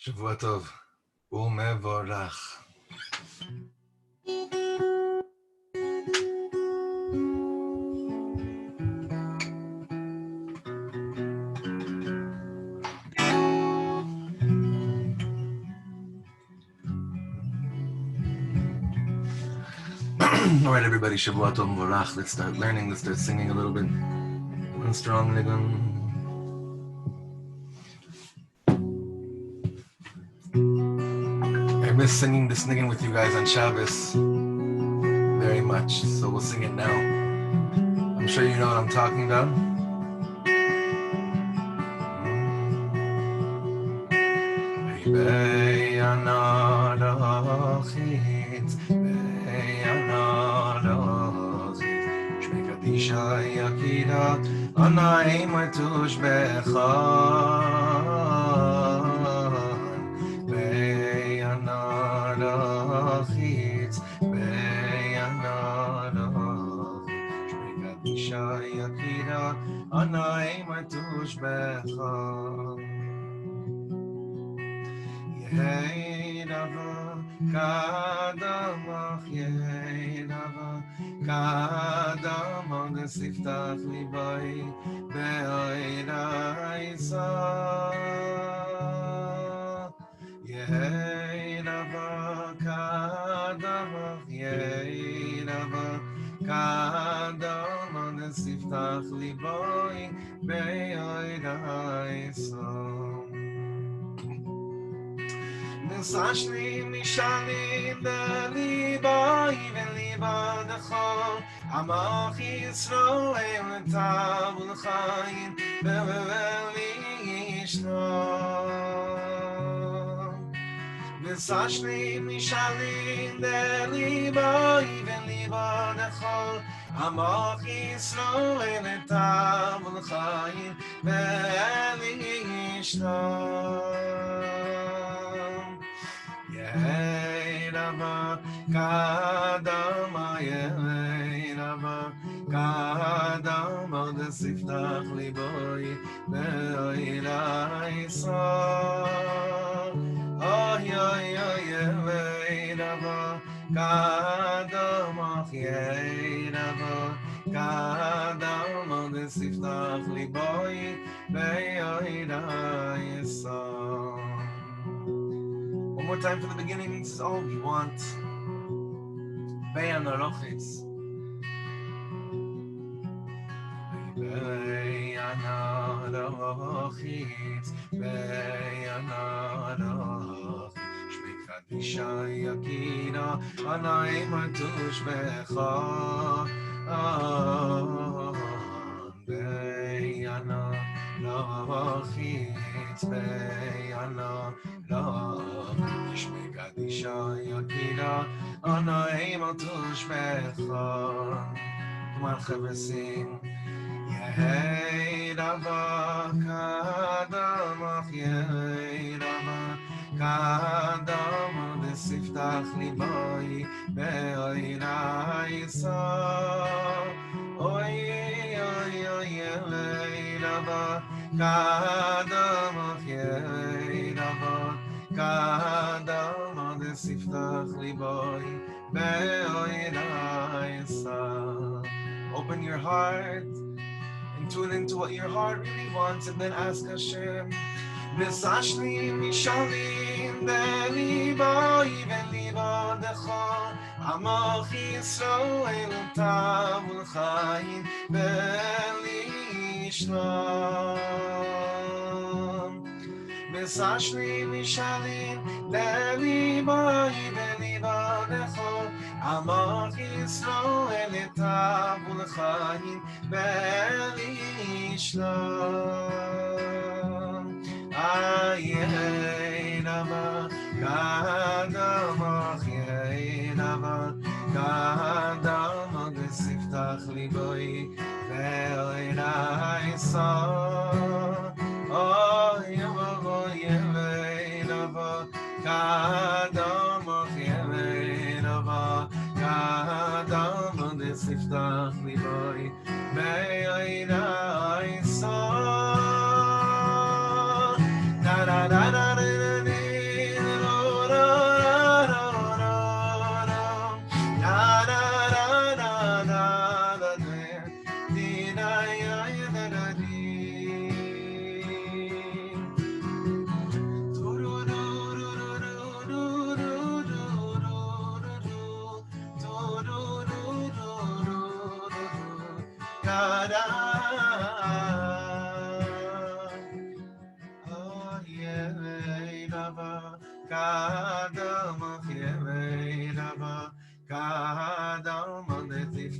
שבוע טוב ומבורך. All right, everybody, Shavua Tov Morach. Let's start learning. Let's start singing a little bit. One strong nigun. I miss singing this nigun with you guys on Shabbos very much, so we'll sing it now. I'm sure you know what I'm talking about. Siftach libai be'oiraisa Yeirava kadamach Yeirava kadamach Siftach libai be'oiraisa Nisashli mishali delibai ve'liba dechol Amach Yisroel Tav L'chaim Be'veli Yishno V'sashli mishalim De'libai Ve'liba Dechol Amach Yisroel Tav L'chaim Be'veli Yishno Yeirava Kadama Yeirava Kadama Siftach Liboy Be'oiraisa Oh Yeirava Kadama Yeirava Kadama Siftach Liboy Be'oiraisa One more time for the beginning, this is all we want. Be'an Arochitz. Be'an Arochitz. Be'an Arochitz. Shmei Kadisha Yakira. Anai Matush Becha. Be'an Arochitz. Be'an Arochitz. Shmei Kadisha Yakira. Anai Matush Becha. Come on, Chaver, sing. Yeirava Kadamach Yeirava ליבוי בעיני סוף אוי אוי אוי אוי רבה קדם אחי רבה קדם דספתח ליבוי בעיני סוף. Open your heart and tune into what your heart really wants, and then ask Hashem Besashli mishalim beliboy velibodecho Amoch Yisrael tav l'chaim belishlam Besashli mishalim beliboy velibodecho Amoch Yisrael tav l'chaim belishlam Ayinama Kadama Ayinama Kadama Desiftach Liboy Ve'inai Sa Oyama Yemenava Kadama Yemenava Kadama Desiftach Liboy Ve'inai Sa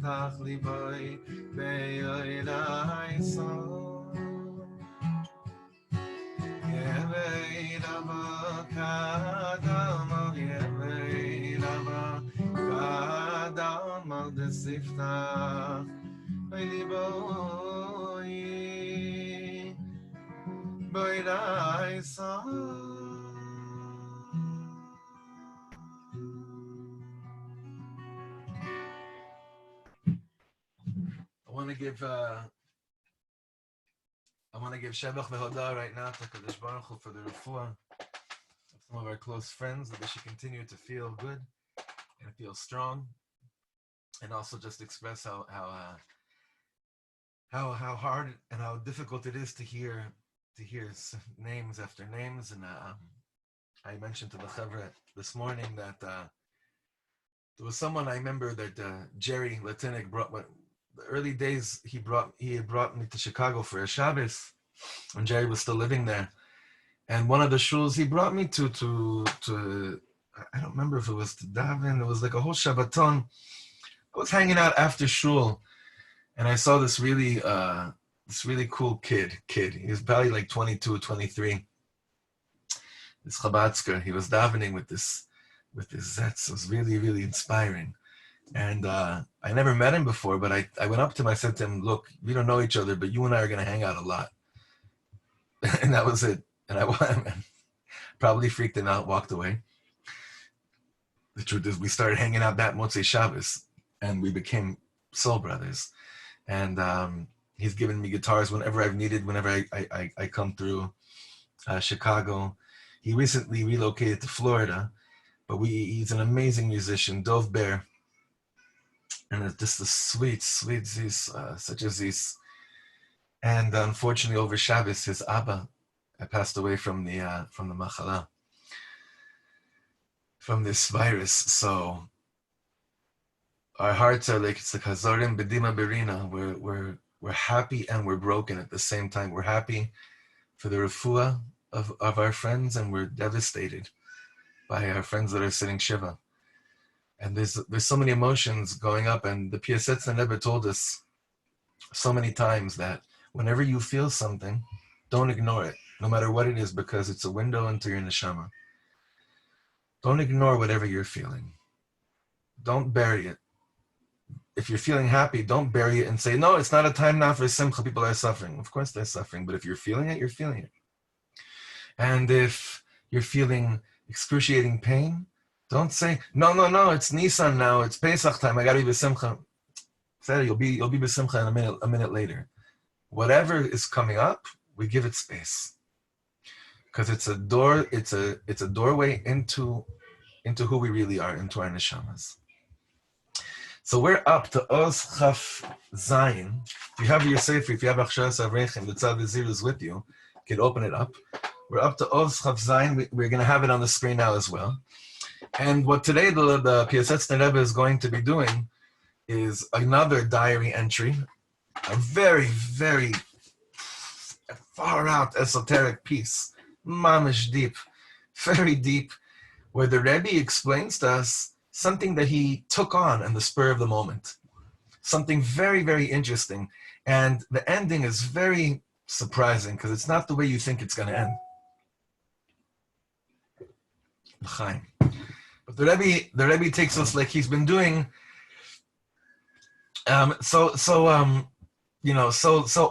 Tach liboy be'yoynai son Yevei lava kadama Yevei lava kadama desiftach liboy be'yoynai son. I want to give Shevach Vehodah right now to Kadosh Baruch Hu for the refuah of some of our close friends, that they should continue to feel good and feel strong, and also just express how hard and how difficult it is to hear names after names. And I mentioned to the Chevra this morning that there was someone I remember that Jerry Latinik brought. The early days, he had brought me to Chicago for a Shabbos when Jerry was still living there. And one of the shuls he brought me to I don't remember if it was to daven. It was like a whole Shabbaton. I was hanging out after shul, and I saw this really cool kid. He was probably like 22, 23. This Chabadsker. He was davening with this Zetz. It was really, really inspiring. And I never met him before, but I went up to him. I said to him, "Look, we don't know each other, but you and I are going to hang out a lot." And that was it. And I probably freaked him out, walked away. The truth is, we started hanging out that Motzei Shabbos, and we became soul brothers. And he's given me guitars whenever I've needed, whenever I come through Chicago. He recently relocated to Florida, but he's an amazing musician, Dov Bear. And it's just a sweet Zis, such a Zis. And unfortunately, over Shabbos, his Abba passed away from the Machala, from this virus. So our hearts are like, it's like Hazarim Bedima Berina. We're happy and we're broken at the same time. We're happy for the refuah of our friends, and we're devastated by our friends that are sitting Shiva. And there's so many emotions going up, and the Piasetzner Rebbe told us so many times that whenever you feel something, don't ignore it, no matter what it is, because it's a window into your neshama. Don't ignore whatever you're feeling. Don't bury it. If you're feeling happy, don't bury it and say, no, it's not a time now for simcha, people are suffering. Of course they're suffering, but if you're feeling it, you're feeling it. And if you're feeling excruciating pain, Don't say, no, it's Nisan now, it's Pesach time, I gotta be b'simcha. Say, you'll be b'simcha in a minute later. Whatever is coming up, we give it space. Because it's a doorway into who we really are, into our neshamas. So we're up to Oz Chaf Zayin. If you have your sefer, if you have Achsharas Avreichim, the Tzad V'zir is with you, you can open it up. We're up to Oz Chaf Zayin. We're going to have it on the screen now as well. And what today the Piasetzner Rebbe is going to be doing is another diary entry, a very, very far out esoteric piece, mamish deep, very deep, where the Rebbe explains to us something that he took on in the spur of the moment. Something very, very interesting. And the ending is very surprising because it's not the way you think it's going to end. L'chaim. But the Rebbe takes us like he's been doing so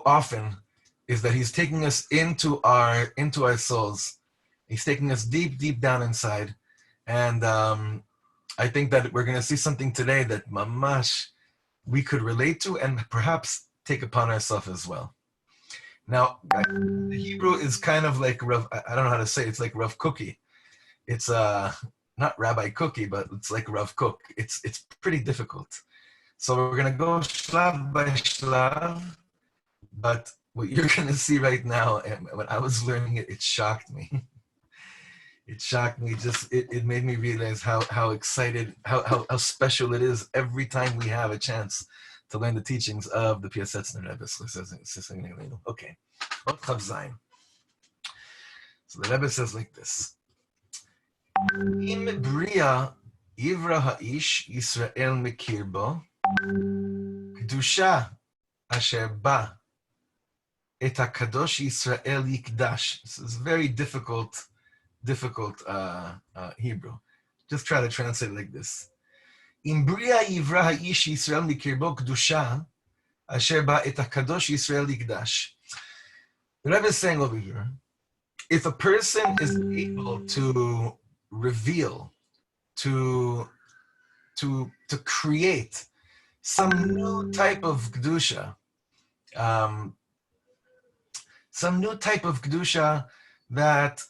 often, is that he's taking us into our souls. He's taking us deep, deep down inside. And I think that we're going to see something today that mamash we could relate to and perhaps take upon ourselves as well. Now, the Hebrew is kind of like Rav, I don't know how to say it, it's like Rav Cookie. It's not Rabbi Cookie, but it's like Rav Cook. It's pretty difficult. So we're going to go shlav by shlav, but what you're going to see right now, and when I was learning it, it shocked me. It shocked me. It made me realize how excited, how special it is every time we have a chance to learn the teachings of the Piasetzner Rebbe. Okay. So the Rebbe says like this. Im bria ivra ha'ish Yisrael mekir bo kedusha asher ba et hakadosh Yisrael yikdash. This is very difficult Hebrew. Just try to translate it like this. Im bria ivra ha'ish Yisrael mekir bo kedusha asher ba et hakadosh Yisrael yikdash. The Rebbe is saying over here, if a person is able to reveal, to create some new type of kedusha, that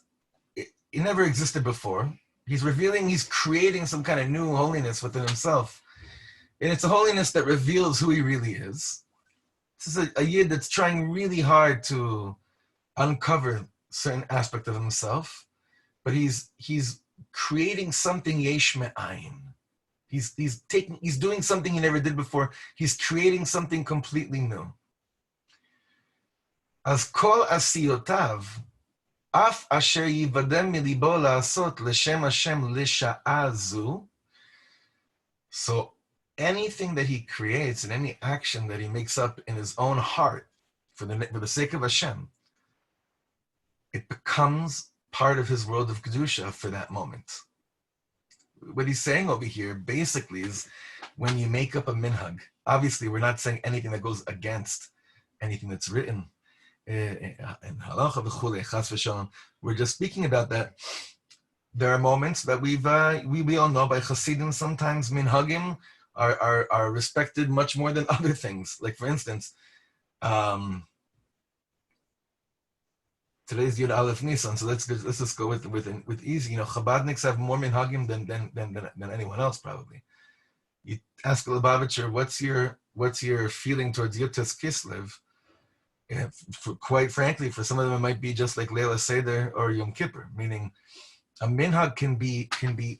it never existed before. He's creating some kind of new holiness within himself. And it's a holiness that reveals who he really is. This is a yid that's trying really hard to uncover certain aspect of himself, but he's creating something yesh me'ayin. He's doing something he never did before. He's creating something completely new. As kol asiyotav, af asher yivadem milibo la'asot l'shem Hashem l'sha'a zu. So anything that he creates and any action that he makes up in his own heart for the sake of Hashem, it becomes part of his world of Kedusha for that moment. What he's saying over here basically is when you make up a minhag, obviously we're not saying anything that goes against anything that's written in halacha v'chulei, chas v'shalom. We're just speaking about that. There are moments that we all know by Hasidim, sometimes minhagim are respected much more than other things. Like for instance, today's Yud Aleph Nisan, so let's just go with easy. Chabadniks have more minhagim than anyone else probably. You ask a Lubavitcher, what's your feeling towards Yud Kislev? Quite frankly, for some of them it might be just like Leila Seder or Yom Kippur, meaning a minhag can be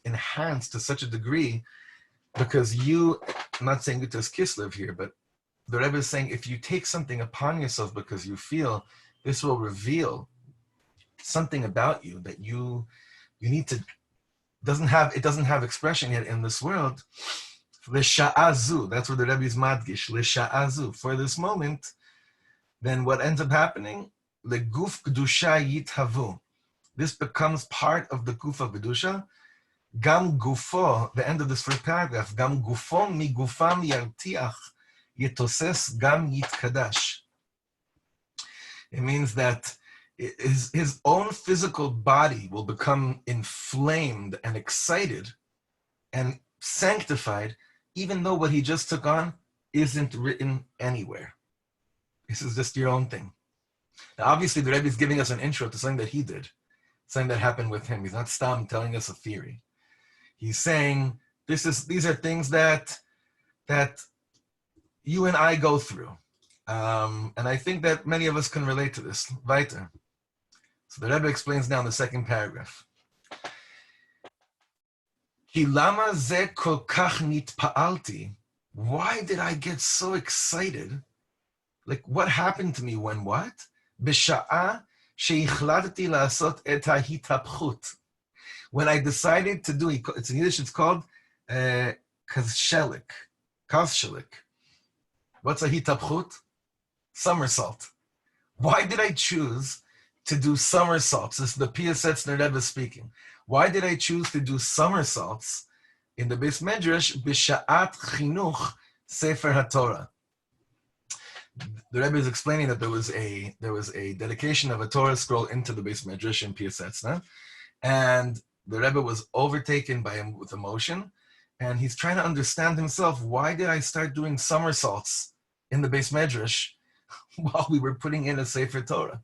enhanced to such a degree because I'm not saying Yud Kislev here, but the Rebbe is saying if you take something upon yourself because you feel this will reveal something about you that you need to, doesn't have expression yet in this world. L'sha'azu, that's where the Rebbe is madgish, l'sha'azu, for this moment, then what ends up happening? Leguf kedusha yithavu. This becomes part of the guf of kedusha. Gam gufo, the end of this first paragraph, gam gufo mi gufam yartiach yetoses gam yitkadash. It means that his own physical body will become inflamed and excited and sanctified, even though what he just took on isn't written anywhere. This is just your own thing. Now, obviously, the Rebbe is giving us an intro to something that he did, something that happened with him. He's not stam telling us a theory. He's saying these are things that you and I go through. And I think that many of us can relate to this. Weiter. So the Rebbe explains now in the second paragraph. Ki lama ze kol kach nitpa'alti? Why did I get so excited? Like, what happened to me when what? B'sha'a she'ichladti la'asot et ha'hitapchut. When I decided to do, it's in Yiddish, it's called kazshelik. What's a hitapchut? Somersault. Why did I choose to do somersaults? This is the Piasetzner Rebbe speaking. Why did I choose to do somersaults in the Beis Medrash b'sha'at chinuch sefer haTorah? The Rebbe is explaining that there was a dedication of a Torah scroll into the Beis Medrash in Piasetzner, and the Rebbe was overtaken by him with emotion, and he's trying to understand himself. Why did I start doing somersaults in the Beis Medrash while we were putting in a Sefer Torah?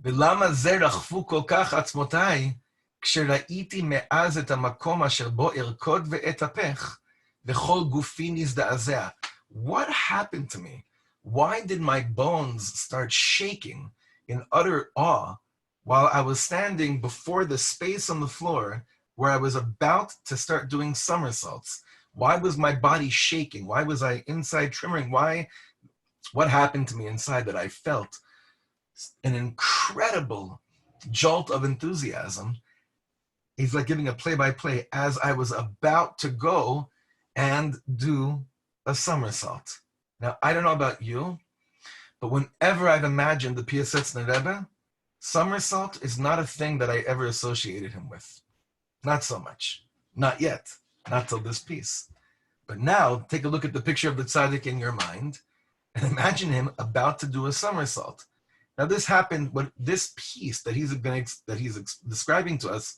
ולמה זה רחפו כל כך עצמותיי, כשראיתי מאז את המקום אשר בו ארקוד ואתהפך, וכל גופי נזדעזע. What happened to me? Why did my bones start shaking in utter awe while I was standing before the space on the floor where I was about to start doing somersaults? Why was my body shaking? Why was I inside trembling? What happened to me inside that I felt an incredible jolt of enthusiasm? He's like giving a play-by-play as I was about to go and do a somersault. Now, I don't know about you, but whenever I've imagined the Piasetzner Rebbe, somersault is not a thing that I ever associated him with. Not so much. Not yet. Not till this piece. But now, take a look at the picture of the tzaddik in your mind and imagine him about to do a somersault. Now, this happened, this piece that he's describing to us,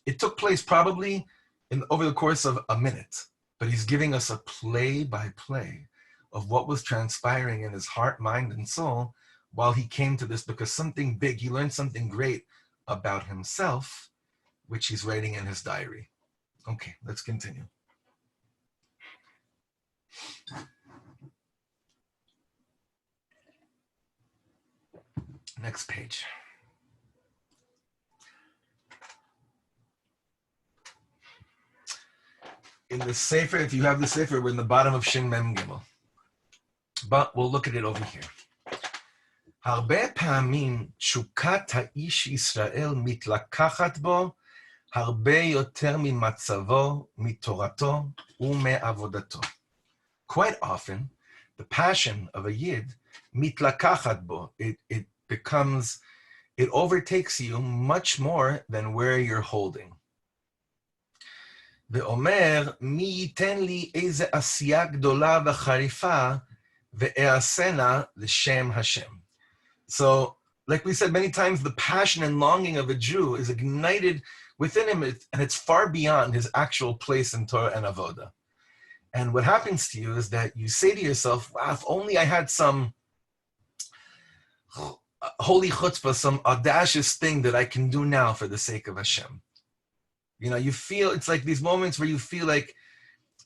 it took place probably over the course of a minute, but he's giving us a play-by-play of what was transpiring in his heart, mind, and soul while he came to this, because something big, he learned something great about himself, which he's writing in his diary. Okay, let's continue. Next page. In the Sefer, if you have the Sefer, we're in the bottom of Shin Mem Gimel. But we'll look at it over here. הרבה פעמים תשוקת האיש ישראל מתלקחת בו הרבה יותר ממצבו, מתורתו ומעבודתו. Quite often, the passion of a Yid מתלקחת בו. It overtakes you much more than where you're holding. ואומר, מי ייתן לי איזה עשייה גדולה וחריפה, ואעשנה לשם השם. So, like we said many times, the passion and longing of a Jew is ignited within him, and it's far beyond his actual place in Torah and Avodah. And what happens to you is that you say to yourself, wow, if only I had some holy chutzpah, some audacious thing that I can do now for the sake of Hashem. You know, you feel, it's like these moments where you feel like,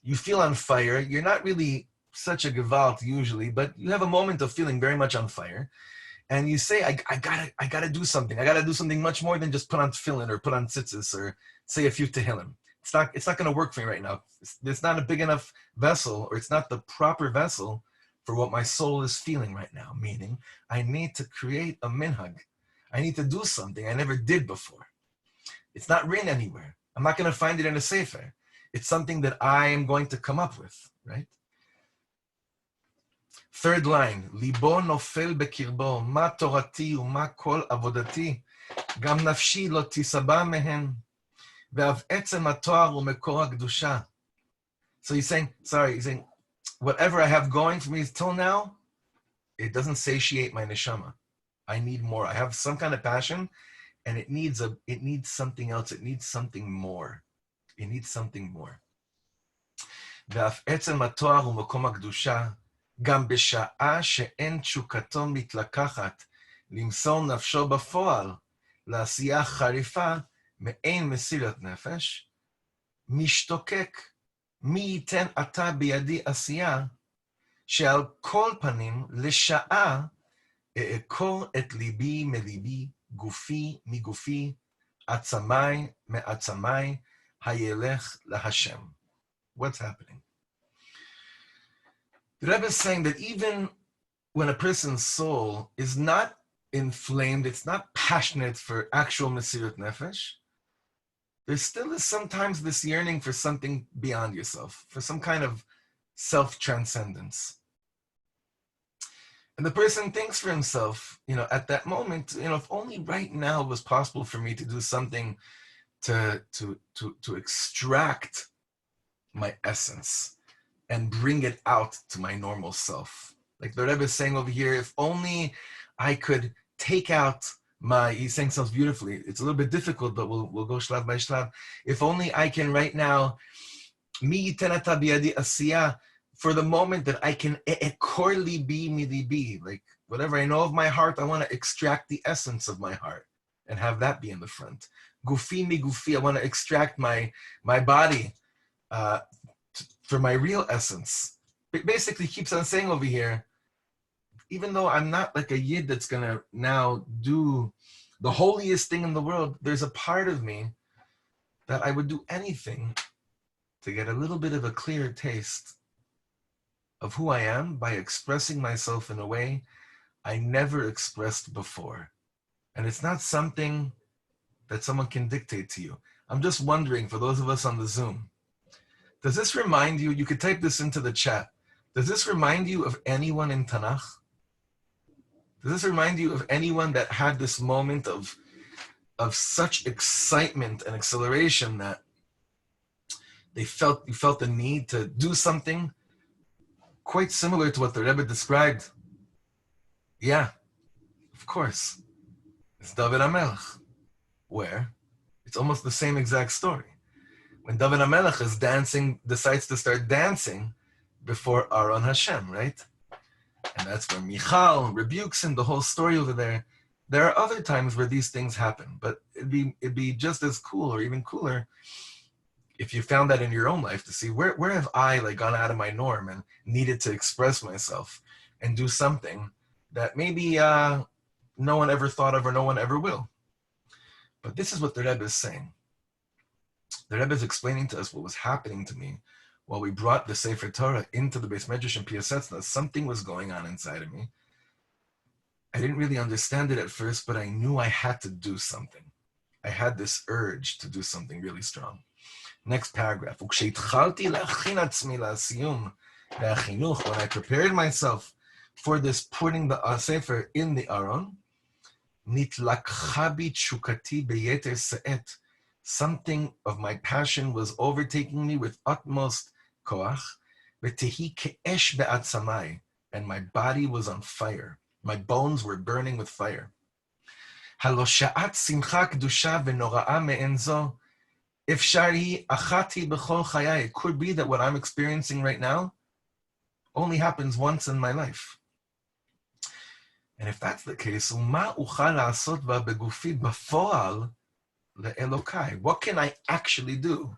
you feel on fire. You're not really such a gewalt usually, but you have a moment of feeling very much on fire. And you say, I gotta do something. I gotta do something much more than just put on tefillin or put on tzitzis or say a few tehillim. It's not gonna work for me right now. It's not a big enough vessel, or it's not the proper vessel for what my soul is feeling right now. Meaning, I need to create a minhag. I need to do something I never did before. It's not written anywhere. I'm not gonna find it in a sefer. It's something that I am going to come up with, right? Third line, ליבו נופל בקרבו, מה תורתי ומה כל עבודתי, גם נפשי לא תיסבע מהן, ואף עצם התואר ומקור הקדושה. So he's saying, whatever I have going for me till now, it doesn't satiate my neshama. I need more. I have some kind of passion, and it needs something else. It needs something more. It needs something more. ואף עצם התואר ומקום הקדושה, גם בשעה שאין תשוקתו מתלקחת, למסור נפשו בפועל, לעשייה חריפה, מעין מסירת נפש, משתוקק, מי ייתן אתה בידי עשייה, שעל כל פנים לשעה אעקור את ליבי מליבי, גופי מגופי, עצמי מעצמי, הילך להשם. What's happening? The Rebbe is saying that even when a person's soul is not inflamed, it's not passionate for actual Mesirat Nefesh, there still is sometimes this yearning for something beyond yourself, for some kind of self-transcendence. And the person thinks for himself, at that moment, if only right now it was possible for me to do something to extract my essence and bring it out to my normal self. Like the Rebbe is saying over here, if only I could take out he's saying so beautifully, it's a little bit difficult, but we'll go shlav by shlav. If only I can right now, mi yitenata biyadi asiya, for the moment that I can ekor libi mi libi, like whatever I know of my heart, I want to extract the essence of my heart and have that be in the front. Gufi mi gufi, I want to extract my body for my real essence. It basically keeps on saying over here, even though I'm not like a yid that's going to now do the holiest thing in the world, there's a part of me that I would do anything to get a little bit of a clearer taste of who I am by expressing myself in a way I never expressed before. And it's not something that someone can dictate to you. I'm just wondering, for those of us on the Zoom, does this remind you, you could type this into the chat, does this remind you of anyone in Tanakh? Does this remind you of anyone that had this moment of such excitement and acceleration that you felt the need to do something quite similar to what the Rebbe described? Yeah, of course. It's David HaMelech, where it's almost the same exact story. When David HaMelech is dancing, decides to start dancing before Aron Hashem, right? And that's where Michal rebukes him, the whole story over there. There are other times where these things happen, but it'd be just as cool or even cooler if you found that in your own life to see where have I gone out of my norm and needed to express myself and do something that maybe no one ever thought of or no one ever will. But this is what the Rebbe is saying. The Rebbe is explaining to us what was happening to me while we brought the Sefer Torah into the Beis Medrash and Piasetzner. Something was going on inside of me. I didn't really understand it at first, but I knew I had to do something. I had this urge to do something really strong. Next paragraph. When I prepared myself for this putting the Sefer in the Aron, something of my passion was overtaking me with utmost koach, and my body was on fire. My bones were burning with fire. It could be that what I'm experiencing right now only happens once in my life. And if that's the case, what can I actually do?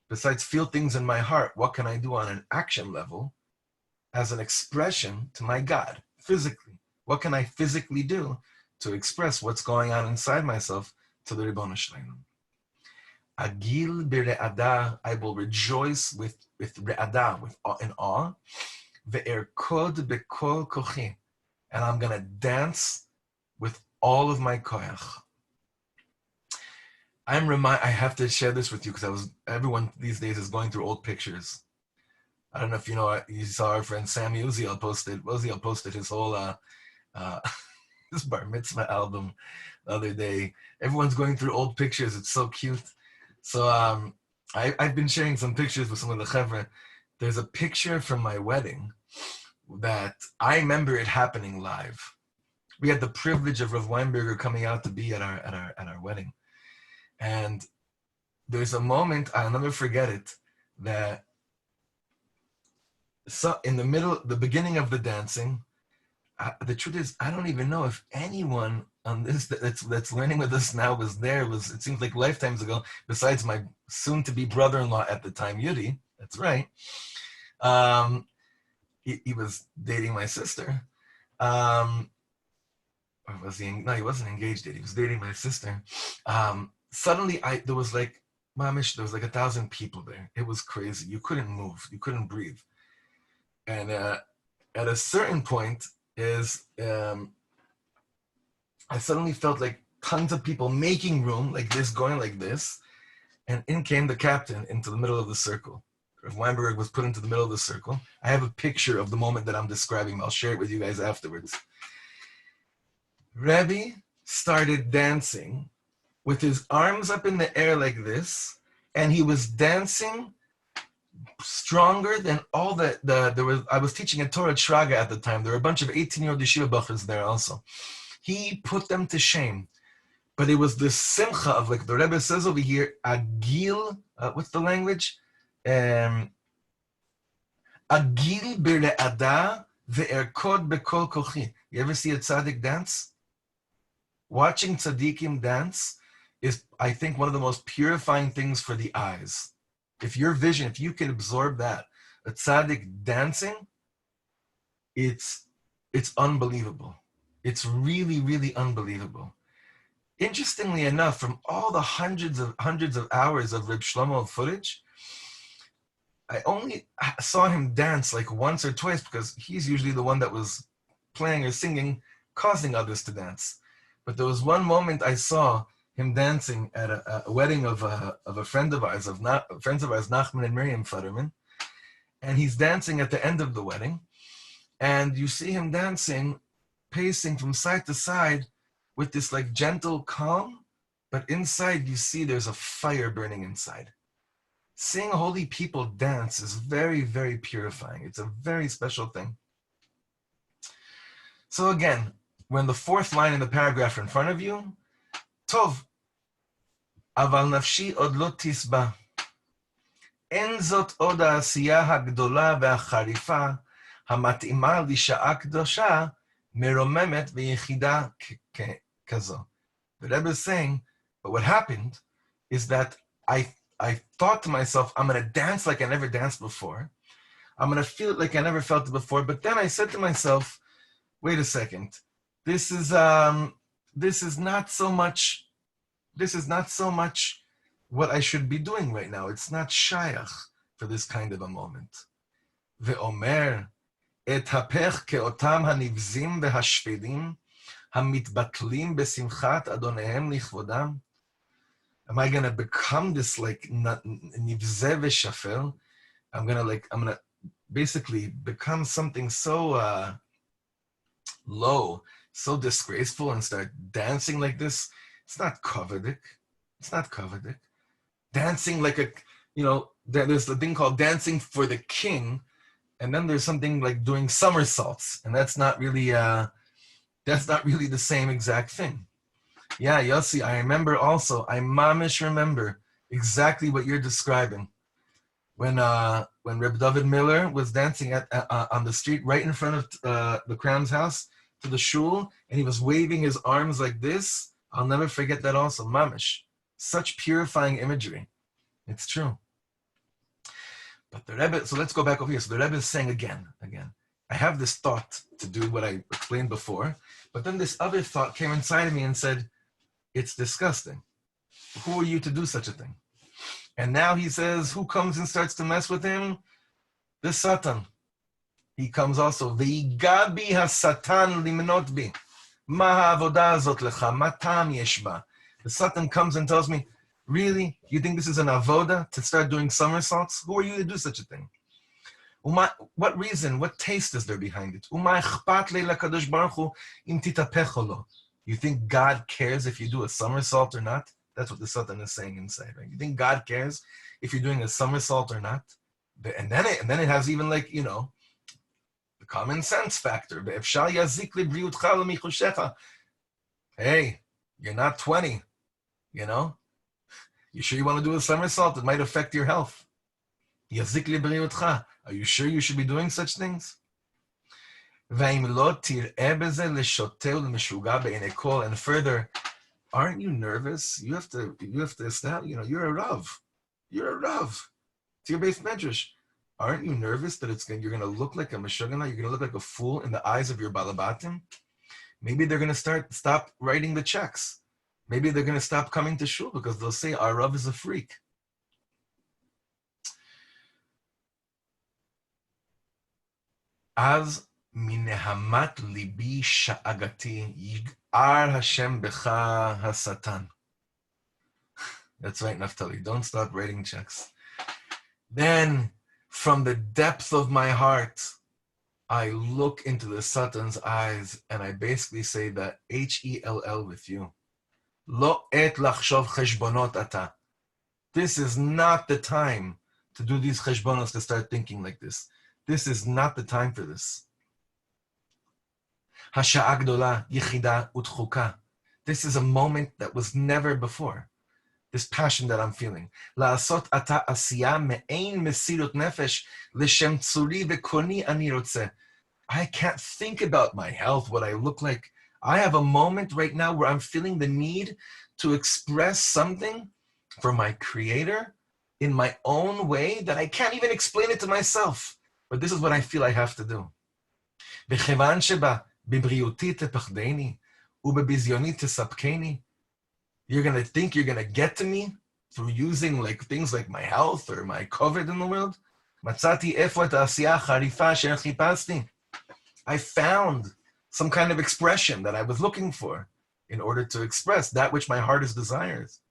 Besides feel things in my heart, what can I do on an action level as an expression to my God, physically? What can I physically do to express what's going on inside myself to the Ribbon Shleim? Agil b're'ada, I will rejoice with re'ada, in awe. Ve'erkod b'kol kochi, and I'm going to dance with all of my koyach. I have to share this with you because everyone these days is going through old pictures. I don't know if you saw our friend Sam Uziel posted his whole this bar mitzvah album the other day. Everyone's going through old pictures. It's so cute. So I've been sharing some pictures with some of the chevra. There's a picture from my wedding that I remember it happening live. We had the privilege of Rav Weinberger coming out to be at our wedding. And there's a moment, I'll never forget it, that so in the beginning of the dancing, the truth is, I don't even know if anyone on this that's learning with us now was there. It seems like lifetimes ago, besides my soon-to-be brother-in-law at the time, Yudi. That's right. He was dating my sister. Or was he? No, he wasn't engaged yet. He was dating my sister. Suddenly, there was like, mamish, there was like 1,000 people there. It was crazy. You couldn't move. You couldn't breathe. And at a certain point, I suddenly felt like tons of people making room, like this, going like this, and in came the captain into the middle of the circle. Rav Weinberg was put into the middle of the circle. I have a picture of the moment that I'm describing. I'll share it with you guys afterwards. Rebbe started dancing with his arms up in the air like this, and he was dancing stronger than all that. I was teaching at Torah Shraga at the time. There were a bunch of 18-year-old yeshiva bachers there also. He put them to shame. But it was the simcha of, like the Rebbe says over here, agil, what's the language? Agil bir'ada ve'erkod bekol kochi. You ever see a tzaddik dance? Watching tzaddikim dance is, I think, one of the most purifying things for the eyes. If your vision, if you can absorb that, a tzaddik dancing, it's unbelievable. It's really, really unbelievable. Interestingly enough, from all the hundreds of hours of Reb Shlomo footage, I only saw him dance like once or twice because he's usually the one that was playing or singing, causing others to dance. But there was one moment I saw him dancing at a wedding of a friend of ours, Nachman and Miriam Futterman, and he's dancing at the end of the wedding, and you see him dancing, pacing from side to side with this like gentle calm, but inside you see there's a fire burning inside. Seeing holy people dance is very, very purifying. It's a very special thing. So again, when the fourth line in the paragraph in front of you, Tov, aval nafshi od lo tisba. En zot od העשייה הגדולה והחריפה המתאימה לשעה קדושה מרוממת ויחידה כזו. The Rebbe is saying, but what happened is that I thought to myself, I'm going to dance like I never danced before. I'm going to feel it like I never felt it before. But then I said to myself, wait a second. This is not so much what I should be doing right now. It's not shayach for this kind of a moment. Ve'omer et hapech ke'otam hanivzim ve'hashpedim hamitbatlim besimchat adonehem lichvodam. Am I gonna become this like nivzeh ve'shafel? I'm gonna basically become something so low, so disgraceful, and start dancing like this. It's not kovedik. It's not kovedik. Dancing like there's the thing called dancing for the king, and then there's something like doing somersaults, and that's not really the same exact thing. Yeah, Yossi, I mamish remember exactly what you're describing. When Reb David Miller was dancing on the street right in front of the Crown's house to the shul, and he was waving his arms like this, I'll never forget that also, mamish. Such purifying imagery. It's true. But the Rebbe, so let's go back over here. So the Rebbe is saying again, I have this thought to do what I explained before, but then this other thought came inside of me and said, it's disgusting. Who are you to do such a thing? And now he says, who comes and starts to mess with him? The Satan. He comes also. V'yigabi ha-Satan limnot bi. Ma ha'avodah azot lecha, ma ta'am yesh ba. The Satan comes and tells me, really? You think this is an avoda to start doing somersaults? Who are you to do such a thing? What reason, what taste is there behind it? You think God cares if you do a somersault or not? That's what the Satan is saying inside, right? You think God cares if you're doing a somersault or not? And then it has even like, the common sense factor. Hey, you're not 20, You sure you want to do a somersault? It might affect your health. Yazik libriutcha. Are you sure you should be doing such things? And further, aren't you nervous? You have to establish, you're a Rav. You're a Rav. It's your Beis Medrash. Aren't you nervous that you're going to look like a Meshugana? You're going to look like a fool in the eyes of your Balabatim? Maybe they're going to stop writing the checks. Maybe they're going to stop coming to shul because they'll say our Rav is a freak. Az minehamat libi sha'agati yig'ar Hashem becha hasatan. That's right, Naftali. Don't stop writing checks. Then, from the depth of my heart, I look into the Satan's eyes and I basically say that H-E-L-L with you. Lo et lachshov cheshbonot ata. This is not the time to do these cheshbonos, to start thinking like this. This is not the time for this. Hasha'a gdola yichida utchuka. This is a moment that was never before. This passion that I'm feeling. La'asot ata asiya me'ein mesirut nefesh l'shem tzuri v'koni ani rotze. I can't think about my health, what I look like. I have a moment right now where I'm feeling the need to express something for my Creator in my own way that I can't even explain it to myself. But this is what I feel I have to do. V'chevan sheba b'briuti tepachdeni u'bebizyoni tesapkeni. You're going to think you're going to get to me through using things like my health or my COVID in the world? Matzati efo et ha'asiyah harifa asher chipasti. I found some kind of expression that I was looking for in order to express that which my heart desires.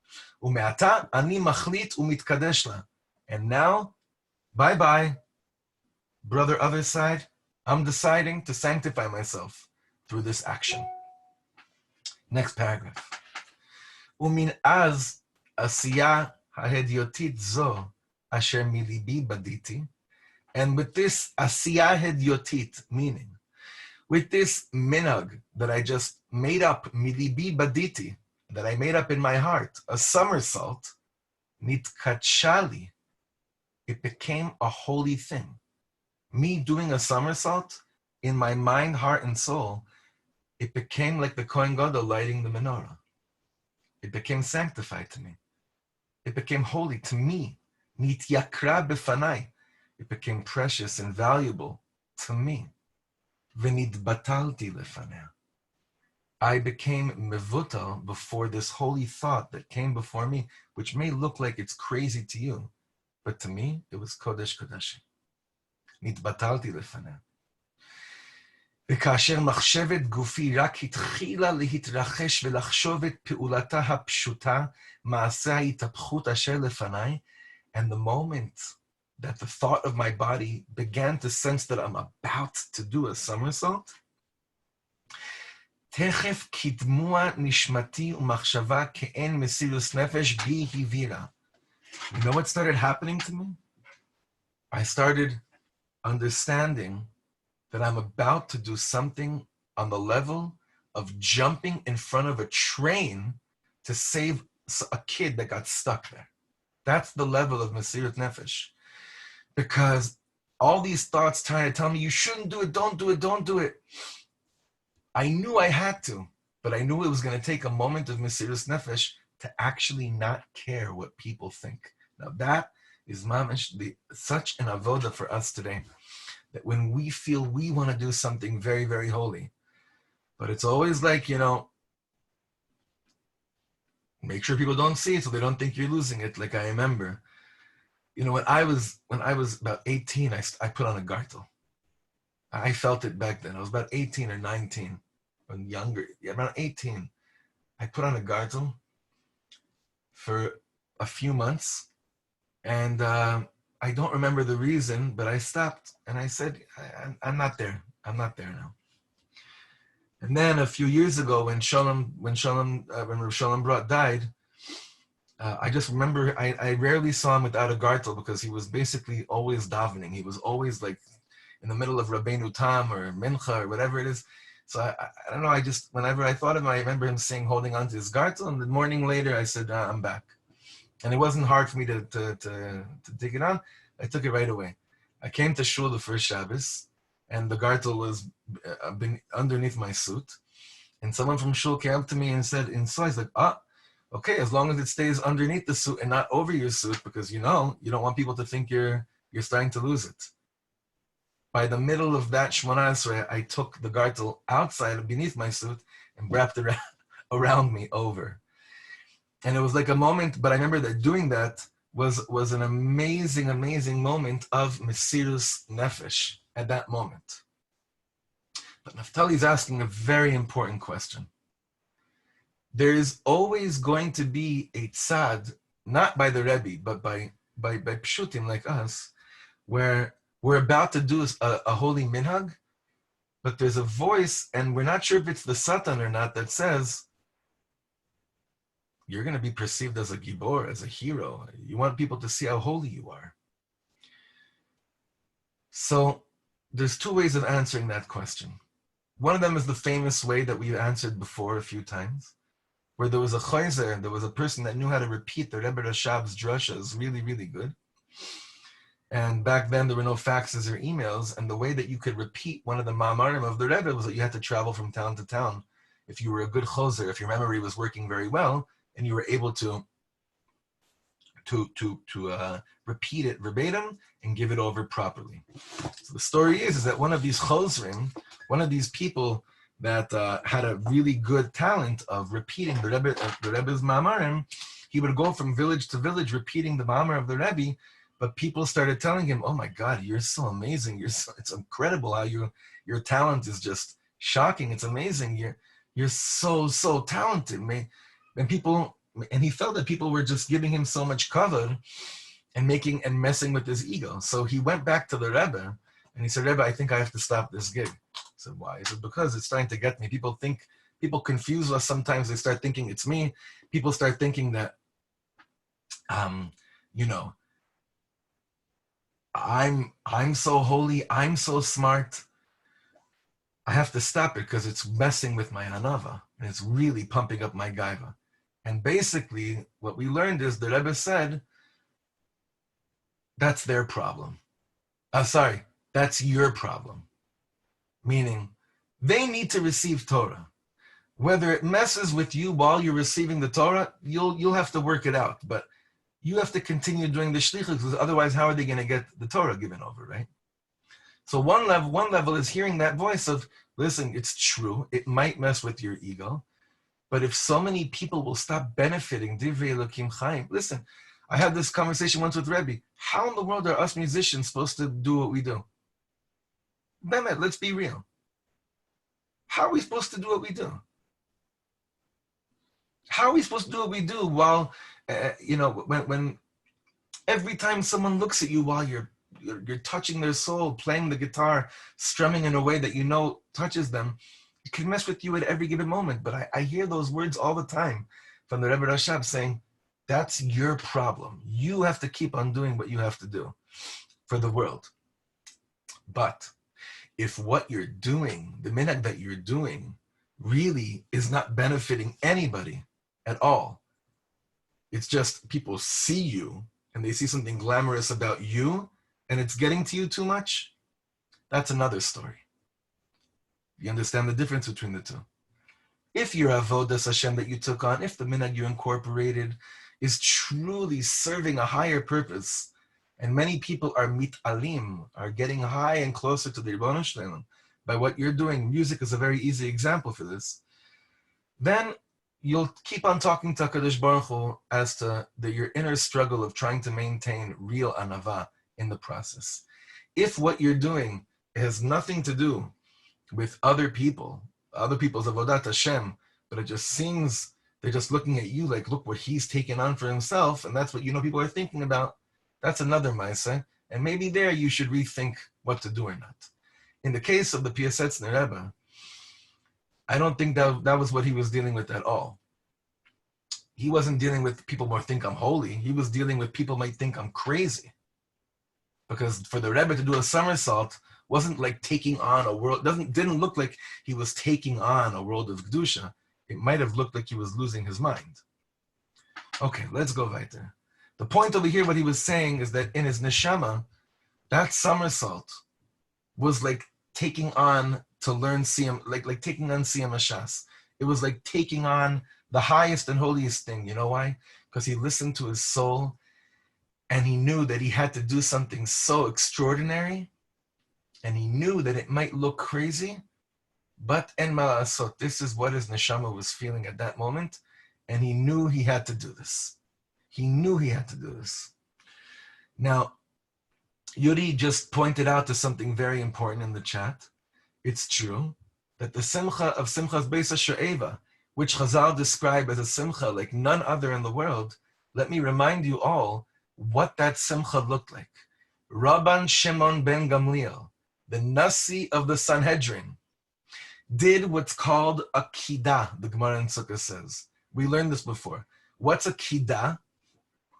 Ume'ata ani machlit u'mitkadesh la. And now, bye-bye, brother other side, I'm deciding to sanctify myself through this action. Next paragraph. Umin az asiya hahediotit zo asher milibi baditi. And with this asiya hediotit, meaning, with this minhag that I just made up, milibi baditi, that I made up in my heart, a somersault, nitkachali, it became a holy thing. Me doing a somersault, in my mind, heart, and soul, it became like the Kohen Gadol lighting the menorah. It became sanctified to me. It became holy to me. Nityakra befanai. It became precious and valuable to me. V'nidbatalti lefaneh. I became mevutal before this holy thought that came before me, which may look like it's crazy to you, but to me, it was kodesh kodashim. Nidbatalti lefaneh. וכאשר מחשבת גופי רק התחילה להתרחש ולחשוב את פעולתה הפשוטה, מעשה ההתהפכות אשר לפניי, and the moment that the thought of my body began to sense that I'm about to do a somersault, תכף כדמוע נשמתי ומחשבה כאין מסירות נפש בי הבהירה. You know what started happening to me? I started understanding that I'm about to do something on the level of jumping in front of a train to save a kid that got stuck there. That's the level of Mesirat Nefesh. Because all these thoughts trying to tell me, you shouldn't do it, don't do it, don't do it. I knew I had to, but I knew it was going to take a moment of Mesirat Nefesh to actually not care what people think. Now that is mamish, such an avoda for us today. That when we feel we want to do something very, very holy, but it's always like, make sure people don't see it so they don't think you're losing it. Like I remember, when I was about 18, I put on a gartel. I felt it back then. I was about 18 or 19, or younger, around 18. I put on a gartel for a few months, and I don't remember the reason, but I stopped and I said, I'm not there. I'm not there now. And then a few years ago, when Rav Shalom Brat died, I just remember I rarely saw him without a gartel because he was basically always davening. He was always like in the middle of Rabbeinu Tam or Mincha or whatever it is. So I don't know. Whenever I thought of him, I remember him saying, holding on to his gartel. And the morning later, I said, I'm back. And it wasn't hard for me to take it on. I took it right away. I came to shul the first Shabbos, and the gartel was underneath my suit. And someone from shul came up to me and said, he's like, okay, as long as it stays underneath the suit and not over your suit, because you don't want people to think you're starting to lose it. By the middle of that Shmona Esrei, I took the gartel outside beneath my suit and wrapped it around me over. And it was like a moment, but I remember that doing that was an amazing, amazing moment of Mesirus Nefesh at that moment. But Naftali's asking a very important question. There is always going to be a tzad, not by the Rebbe, but by pshutim like us, where we're about to do a holy minhag, but there's a voice, and we're not sure if it's the Satan or not, that says, you're going to be perceived as a gibor, as a hero. You want people to see how holy you are. So there's two ways of answering that question. One of them is the famous way that we've answered before a few times, where there was a chayzer, there was a person that knew how to repeat the Rebbe Rashab's drashas really, really good. And back then there were no faxes or emails, and the way that you could repeat one of the ma'amarim of the Rebbe was that you had to travel from town to town. If you were a good choser, if your memory was working very well, and you were able to repeat it verbatim and give it over properly. So the story is that one of these chosrim, one of these people that had a really good talent of repeating the Rebbe's ma'amarim, he would go from village to village repeating the ma'amar of the Rebbe, but people started telling him, oh my God, you're so amazing. It's incredible how your talent is just shocking. It's amazing. You're so talented. And he felt that people were just giving him so much kavod and messing with his ego. So he went back to the Rebbe and he said, Rebbe, I think I have to stop this gig. I said, why? He said, because it's starting to get me. People confuse us sometimes. They start thinking it's me. People start thinking that, I'm so holy. I'm so smart. I have to stop it because it's messing with my hanava and it's really pumping up my gaiva. And basically, what we learned is the Rebbe said, that's their problem. That's your problem. Meaning, they need to receive Torah. Whether it messes with you while you're receiving the Torah, you'll have to work it out. But you have to continue doing the shlichus, because otherwise, how are they going to get the Torah given over, right? So one level is hearing that voice of, listen, it's true. It might mess with your ego. But if so many people will stop benefiting, Divrei Elokim Chaim. Listen, I had this conversation once with Rabbi. How in the world are us musicians supposed to do what we do? Bemet, let's be real. How are we supposed to do what we do? How are we supposed to do what we do while, when every time someone looks at you while you're touching their soul, playing the guitar, strumming in a way that touches them, it can mess with you at every given moment. But I hear those words all the time from the Rebbe Rashab saying, that's your problem. You have to keep on doing what you have to do for the world. But if what you're doing, the minhag that you're doing, really is not benefiting anybody at all, it's just people see you and they see something glamorous about you and it's getting to you too much, that's another story. You understand the difference between the two. If your avodas Hashem that you took on, if the minhag you incorporated is truly serving a higher purpose, and many people are mitalim, are getting high and closer to the Ribono Shel Olam by what you're doing, music is a very easy example for this, then you'll keep on talking to HaKadosh Baruch Hu as to your inner struggle of trying to maintain real anava in the process. If what you're doing has nothing to do with other people's avodat Hashem, but it just seems they're just looking at you like, look what he's taken on for himself, and that's what people are thinking about, that's another ma'aseh, and maybe there you should rethink what to do or not. In the case of the Piasetzner Rebbe, I don't think that was what he was dealing with at all. He wasn't dealing with people might think I'm holy. He was dealing with people might think I'm crazy. Because for the Rebbe to do a somersault wasn't like taking on a world, didn't look like he was taking on a world of Kedusha. It might have looked like he was losing his mind. Okay, let's go weiter. The point over here, what he was saying is that in his neshama, that somersault was like taking on to learn Siyam, like taking on Siyam Hashas. It was like taking on the highest and holiest thing. You know why? Because he listened to his soul and he knew that he had to do something so extraordinary, and he knew that it might look crazy, but en ma'asot, this is what his neshama was feeling at that moment, and he knew he had to do this. He knew he had to do this. Now, Yuri just pointed out to something very important in the chat. It's true that the simcha of Simchas Beis HaShoeva, which Chazal describe as a simcha like none other in the world, let me remind you all what that simcha looked like. Rabban Shimon ben Gamliel, the Nasi of the Sanhedrin, did what's called a kidah, the Gemara in Sukkah says. We learned this before. What's a kidah?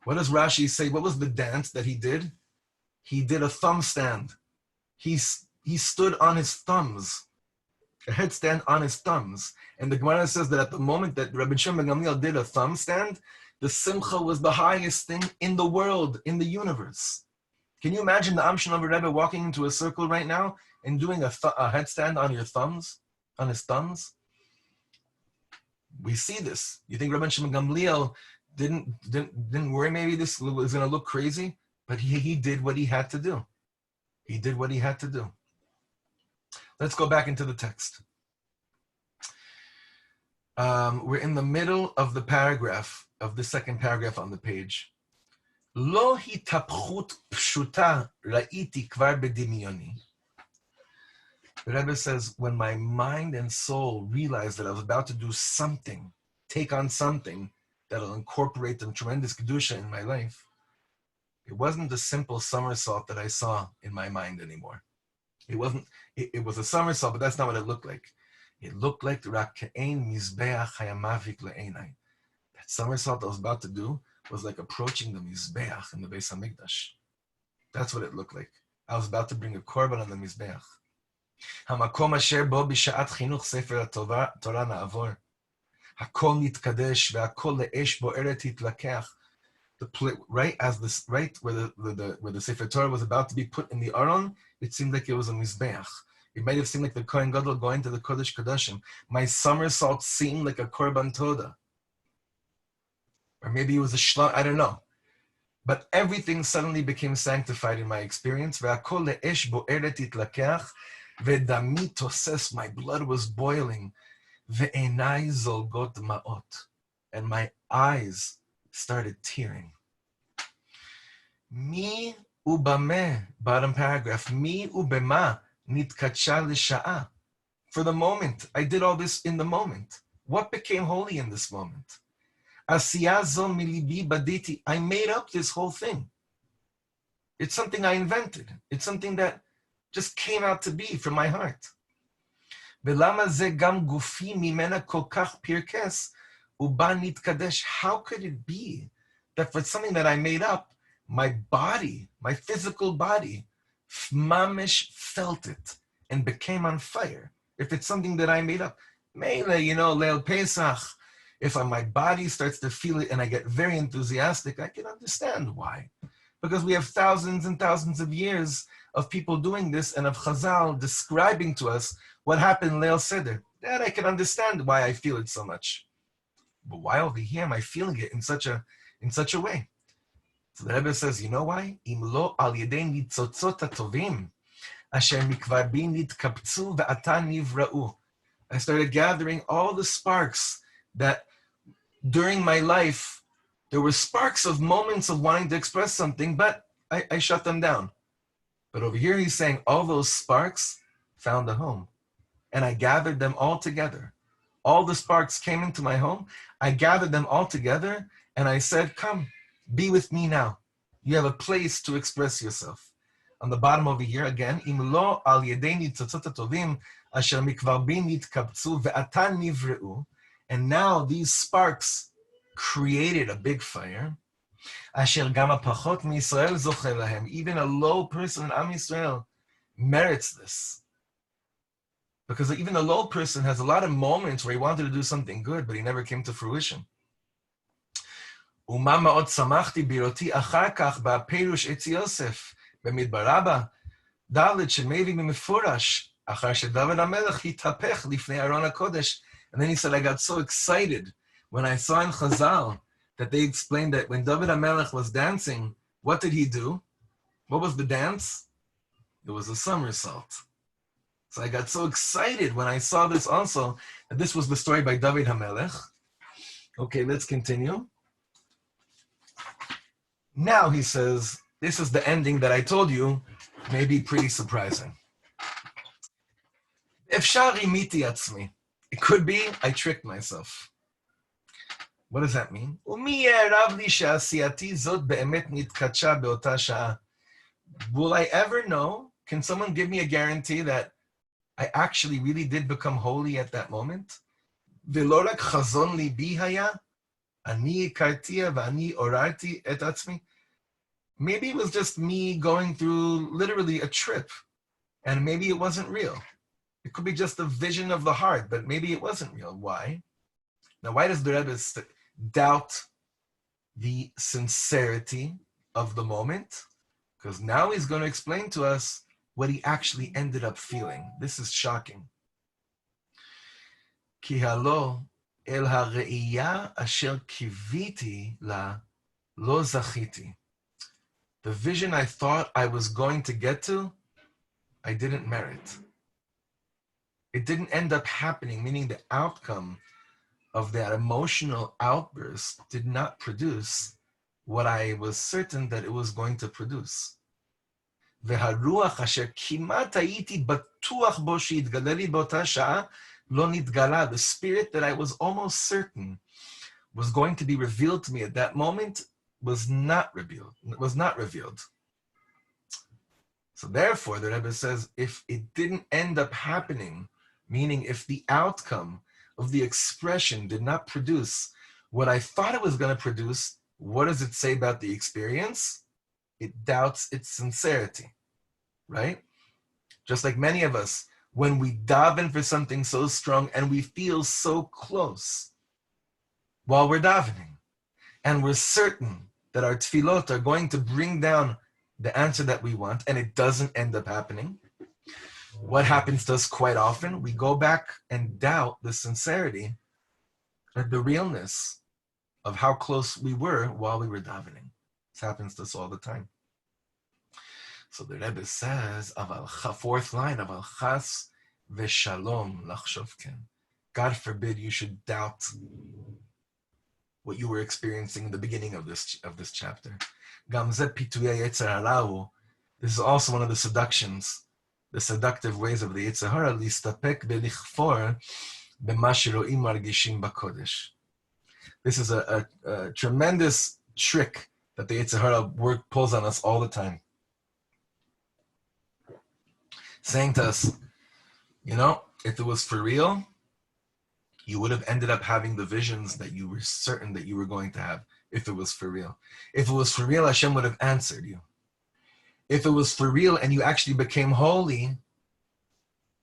What does Rashi say? What was the dance that he did? He did a thumb stand. He stood on his thumbs, a headstand on his thumbs. And the Gemara says that at the moment that Rabbi Shimon ben Gamliel did a thumb stand, the simcha was the highest thing in the world, in the universe. Can you imagine the Shlomo Rebbe walking into a circle right now and doing a headstand on your thumbs, on his thumbs? We see this. You think Rabbi Shimon ben Gamliel didn't worry maybe this was going to look crazy? But he did what he had to do. He did what he had to do. Let's go back into the text. We're in the middle of the paragraph, of the second paragraph on the page. Lo hitapchut pshuta ra'iti kvar bedimioni. The Rebbe says, when my mind and soul realized that I was about to do something, take on something that'll incorporate the tremendous kedusha in my life, it wasn't the simple somersault that I saw in my mind anymore. It wasn't. It was a somersault, but that's not what it looked like. It looked like Rak'ein Mizbeach Hayamavik Le'enai. That somersault I was about to do was like approaching the Mizbeach in the Beis Medrash. That's what it looked like. I was about to bring a korban on the Mizbeach. Hamakom asher bo b'sha'at chinuch sefer Torah na'avor. Hakol nitkadesh ve'akol le'esh bo'eret hitlakeach. Right as this, right where the Sefer Torah was about to be put in the Aron, it seemed like it was a mizbeach. It might have seemed like the Kohen Gadol going to the Kodesh Kodashim. My somersault seemed like a korban toda, or maybe it was a shlam. I don't know, but everything suddenly became sanctified in my experience. Ve'akol le'esh bo'eret itlakeach ve'dami toses. My blood was boiling. Ve'enai zolgot ma'ot, and my eyes started tearing. Mi ubame, bottom paragraph, mi ubema nitkacha l'sha'a. For the moment, I did all this in the moment. What became holy in this moment? Asiya zo milibi baditi. I made up this whole thing. It's something I invented. It's something that just came out to be from my heart. Velama ze gam gufi mimena kol kach pirkes. How could it be that for something that I made up, my body, my physical body, mamish felt it and became on fire? If it's something that I made up, Mele, Leil Pesach, if my body starts to feel it and I get very enthusiastic, I can understand why. Because we have thousands and thousands of years of people doing this and of Chazal describing to us what happened in Leil Seder. That I can understand why I feel it so much. But why over here am I feeling it in such a way? So the Rebbe says, you know why? Imlo al yedei nitzotzot hatovim asher mikvar bi nitkaptzu ve'ata nivra'u. I started gathering all the sparks that during my life, there were sparks of moments of wanting to express something, but I shut them down. But over here he's saying all those sparks found a home. And I gathered them all together. All the sparks came into my home. I gathered them all together and I said, come, be with me now. You have a place to express yourself. On the bottom over here again, Im lo al yedei nitzotzot hatovim asher mikvar bi nitkaptzu ve'ata nivreu. And now these sparks created a big fire. Asher gam hapachot miYisrael zoche lahem. Even a low person in Am Yisrael merits this. Because even a low person has a lot of moments where he wanted to do something good, but he never came to fruition. ומה מאוד שמחתי בראותי אחר כך בפירוש עץ יוסף, במדבר רבה, ד' שמביא במפורש, אחר שדוד המלך התהפך לפני ארון הקודש. And then he said, I got so excited when I saw in Chazal that they explained that when David HaMelech was dancing, what did he do? What was the dance? It was a somersault. So I got so excited when I saw this also, that this was the story by David HaMelech. Okay, let's continue. Now he says, this is the ending that I told you, may be pretty surprising. Efshar rimiti atzmi. It could be I tricked myself. What does that mean? Umi yerav li she'asiyati zot be'emet nitkacha be'ota sha'a. Will I ever know? Can someone give me a guarantee that I actually really did become holy at that moment? Ve'lo rak chazon libi haya, ani kartia v'ani orarti et atzmi. Maybe it was just me going through literally a trip, and maybe it wasn't real. It could be just a vision of the heart, but maybe it wasn't real. Why? Now, why does the Rebbe doubt the sincerity of the moment? Because now he's going to explain to us what he actually ended up feeling. This is shocking. Ki halo el ha're'iya asher kiviti la lo zachiti. The vision I thought I was going to get to, I didn't merit. It didn't end up happening, meaning the outcome of that emotional outburst did not produce what I was certain that it was going to produce. והרוח אשר כמעט הייתי בטוח בו שיתגלה לי באותה שעה לא נתגלה. The spirit that I was almost certain was going to be revealed to me at that moment was not revealed. So therefore, the Rebbe says, if it didn't end up happening, meaning if the outcome of the expression did not produce what I thought it was going to produce, what does it say about the experience? It doubts its sincerity, right? Just like many of us, when we daven for something so strong and we feel so close while we're davening, and we're certain that our tefillot are going to bring down the answer that we want, and it doesn't end up happening, what happens to us quite often? We go back and doubt the sincerity and the realness of how close we were while we were davening. This happens to us all the time. So the Rebbe says, fourth line, Aval chas v'shalom lachshov ken. God forbid you should doubt what you were experiencing in the beginning of this chapter. Gam zeh pituyei yetzer hara. This is also one of the seductions, the seductive ways of the Yetzer Hara, listapek belichfor b'ma shero'im margishim b'kodesh. This is a tremendous trick that the Yetzer Hara pulls on us all the time. Saying to us, if it was for real, you would have ended up having the visions that you were certain that you were going to have, if it was for real. If it was for real, Hashem would have answered you. If it was for real and you actually became holy,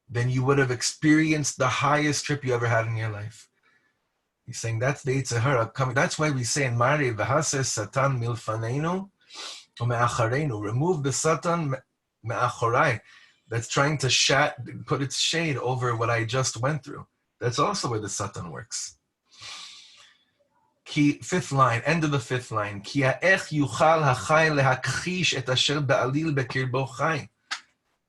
then you would have experienced the highest trip you ever had in your life. He's saying that's the Yetzer Hara coming. That's why we say in Mari, v'hases Satan milfaneinu u'me'achareinu. Remove the Satan me'achorai. That's trying to put its shade over what I just went through. That's also where the Satan works. Fifth line, end of the fifth line. Ki ha'ech yuchal hachai lehakchish et asher ba'alil bekirbo chai.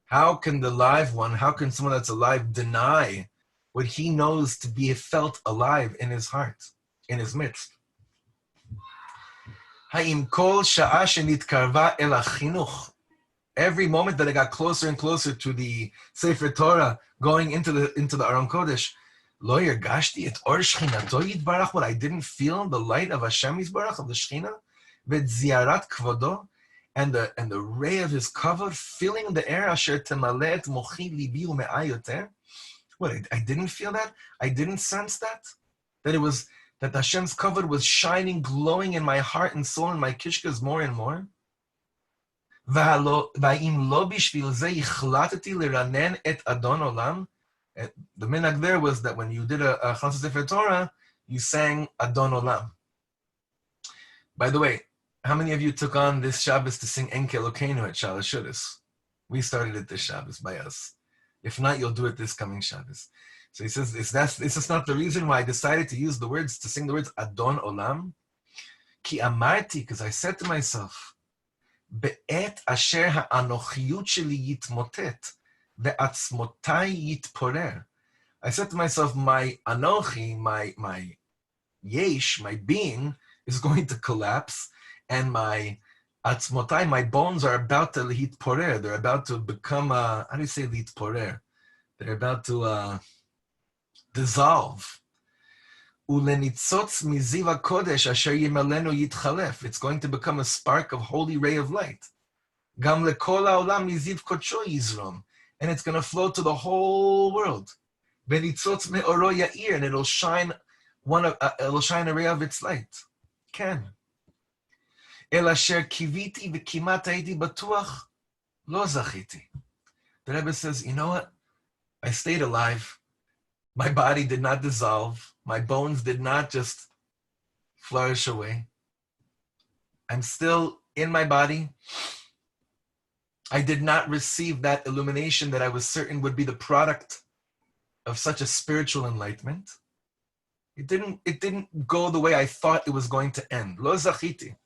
How can the live one, how can someone that's alive deny what he knows to be felt alive in his heart, in his midst? Ha'im kol sha'a shenitkarva el hachinuch. Every moment that I got closer and closer to the Sefer Torah, going into the Aron Kodesh, lo yergashti et or shchinato yitbarach, what I didn't feel the light of Hashem yitbarach, of the Shechina, vet ziarat kvodo, and the ray of his kavod filling the air, asher temale et mochi libi u'me'ai yoter. What, I didn't feel that? I didn't sense that? That Hashem's kavod was shining, glowing in my heart and soul and my kishkas more and more? Va'im lo bishvil ze ichlatati liranen et adon olam. The minhag there was that when you did a Chassid Sefer Torah, you sang Adon Olam. By the way, how many of you took on this Shabbos to sing Enke Elokeinu at Shalosh Shudas? We started it this Shabbos by us. If not, you'll do it this coming Shabbos. So he says, this is not the reason why I decided to use the words, to sing the words Adon Olam. Ki amarti, because I said to myself, Be'et asher ha'anochiyut sheli yitmotet, ve'atzmotai yitporer. I said to myself, my anochi, my yesh, my being, is going to collapse, and my atzmotai, my bones are about to hitporer. They're about to become, how do you say hitporer? They're about to dissolve. Ulenitzotz miziva kodesh asher yimalenu yitchalef. It's going to become a spark of holy ray of light. Gam lekol haolam miziv kodsho yizrom. And it's going to flow to the whole world. Venitzotz me'oro ya'ir, and it'll shine a ray of its light. Ken. El asher kiviti v'kimat hayiti batuach lo zachiti. The Rebbe says, you know what? I stayed alive. My body did not dissolve. My bones did not just flourish away. I'm still in my body. I did not receive that illumination that I was certain would be the product of such a spiritual enlightenment. It didn't go the way I thought it was going to end. Lo zachiti.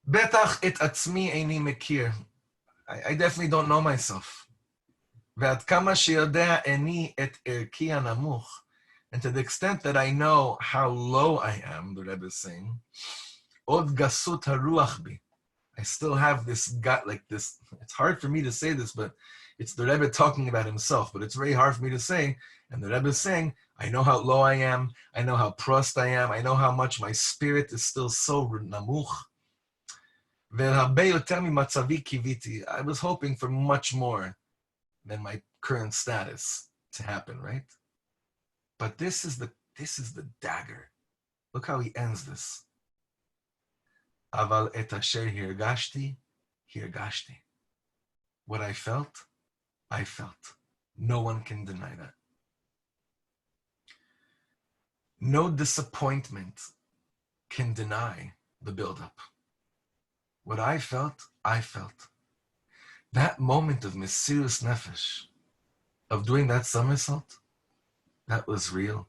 Betach et atzmi eini mekir. I definitely don't know myself. Ve'at kama sheyodea eni et erki hanamuch. And to the extent that I know how low I am, the Rebbe is saying, od gasut haruach bi. I still have this gut, like this. It's hard for me to say this, but it's the Rebbe talking about himself, but it's very hard for me to say. And the Rebbe is saying, I know how low I am. I know how prost I am. I know how much my spirit is still so namuch. I was hoping for much more than my current status to happen, right? But this is the dagger. Look how he ends this. Aval et asher hirgashti, hirgashti. What I felt, I felt. No one can deny that. No disappointment can deny the buildup. What I felt, I felt. That moment of Mesirus Nefesh, of doing that somersault, that was real.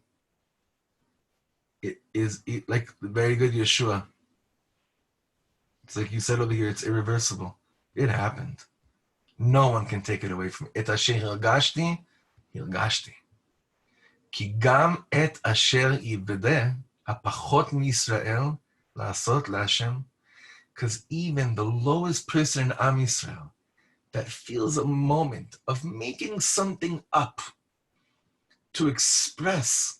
It is like very good Yeshua. It's like you said over here, it's irreversible. It happened. No one can take it away from me. Et asher hirgashti, hirgashti. Ki gam et asher yivdeh hapachot miYisrael la'asot laHashem. Because even the lowest person in Am Yisrael that feels a moment of making something up to express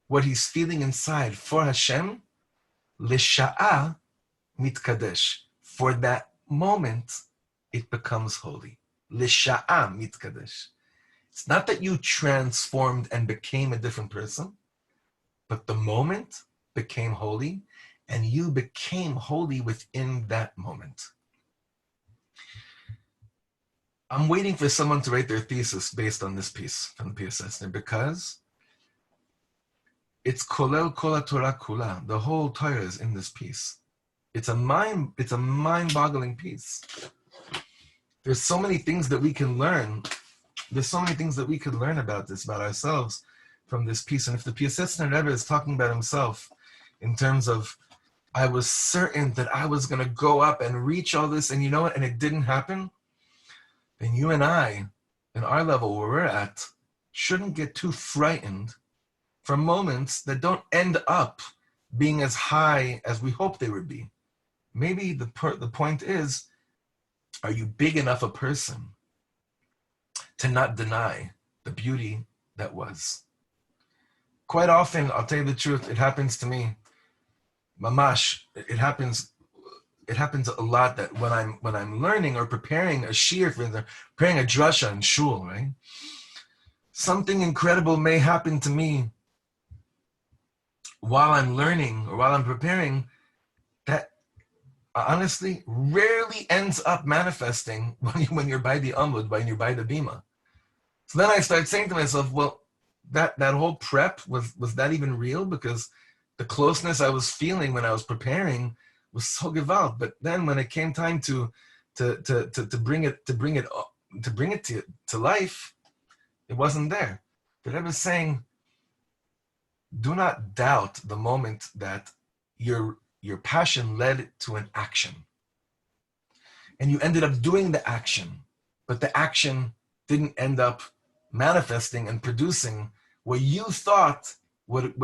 what he's feeling inside for Hashem, l'sha'a mitkadesh. For that moment, it becomes holy. L'sha'a mitkadesh. It's not that you transformed and became a different person, but the moment became holy, and you became holy within that moment. I'm waiting for someone to write their thesis based on this piece from the Piasetzner, because it's kolel kol Torah kula. The whole Torah is in this piece. It's a mind-boggling piece. There's so many things that we can learn. There's so many things that we could learn about this, about ourselves, from this piece. And if the Piasetzner Rebbe is talking about himself in terms of, I was certain that I was going to go up and reach all this, and you know what, and it didn't happen, then you and I, in our level where we're at, shouldn't get too frightened from moments that don't end up being as high as we hope they would be. Maybe the point is, are you big enough a person to not deny the beauty that was? Quite often, I'll tell you the truth, it happens to me. Mamash, it happens a lot that when I'm learning or preparing a shiur, for instance, preparing a drasha in shul, right? Something incredible may happen to me while I'm learning or while I'm preparing that honestly rarely ends up manifesting when you're by the amud, when you're by the bima. So then I start saying to myself, well, that whole prep, was that even real? Because the closeness I was feeling when I was preparing was so gewalt. But then when it came time to bring it to life, it wasn't there. The Rebbe is saying, do not doubt the moment that your passion led to an action, and you ended up doing the action, but the action didn't end up manifesting and producing what you thought would